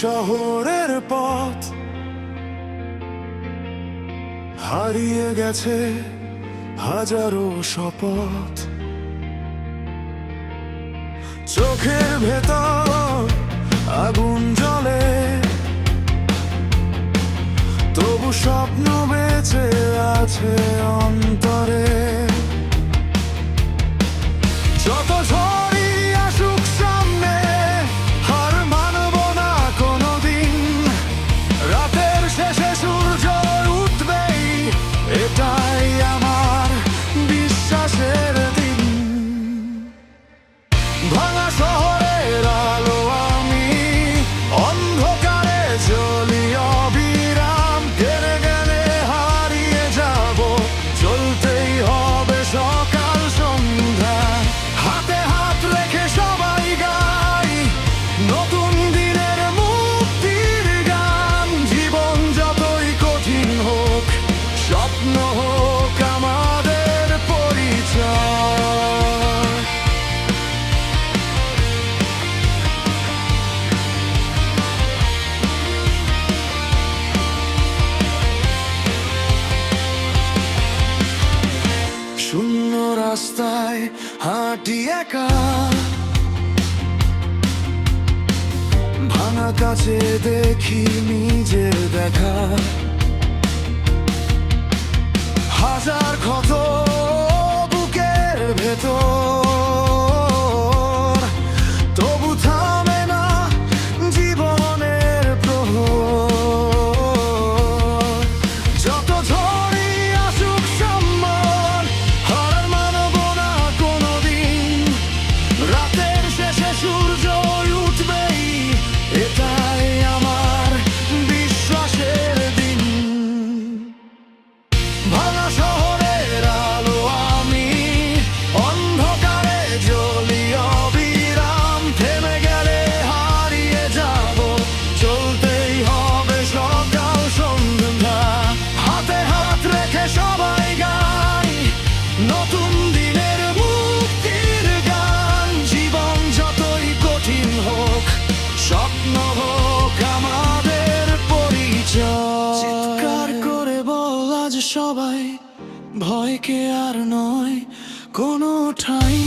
শহরের পথ হারিয়ে গেছে হাজারো শপথ, চোখের ভেতর আগুন জ্বলে, তবু স্বপ্ন বেঁচে আছে অন্তরে। যত ঝড়ই আসুক সামনে, হার মানব না কোনোদিন। রাতের শেষে সূর্য উঠবেই, এটাই আমার বিশ্বাসের দিন। ভাঙা শহরের আলো আমি, অন্ধকারে জ্বলি অবিরাম। গেলে গেলে হারিয়ে যাব, চলতেই হবে সকাল সন্ধ্যা। হাতে হাত রেখে সবাই গাই নতুন দিনের মুক্তির গান। জীবন যতই কঠিন হোক, স্বপ্ন হোক আমাদের পরিচয়। শূন্য রাস্তায় হাঁটি একা, ভাঙা কাছে দেখি নিজের দেখা। হাজার ক্ষত বুকের ভেতর, তবু থামে না জীবনের প্রহর। যত ঝড়ই আসুক সম্মান, হার মানব না কোনোদিন। রাতের শেষে সূর্য উঠবেই, এটাই আমার বিশ্বাসের দিন। ভাঙা শহরের আলো আমি, অন্ধকারে জ্বলি অবিরাম। থেমে গেলে হারিয়ে যাব, চলতেই হবে সকাল সন্ধ্যা। হাতে হাত রেখে সবাই গাই নতুন দিনের মুক্তির গান। জীবন যতই কঠিন হোক, স্বপ্ন হোক আমাদের পরিচয়। চিৎকার করে বল আজ সবাই, ভয়কে আর নয় কোনো ঠাঁই।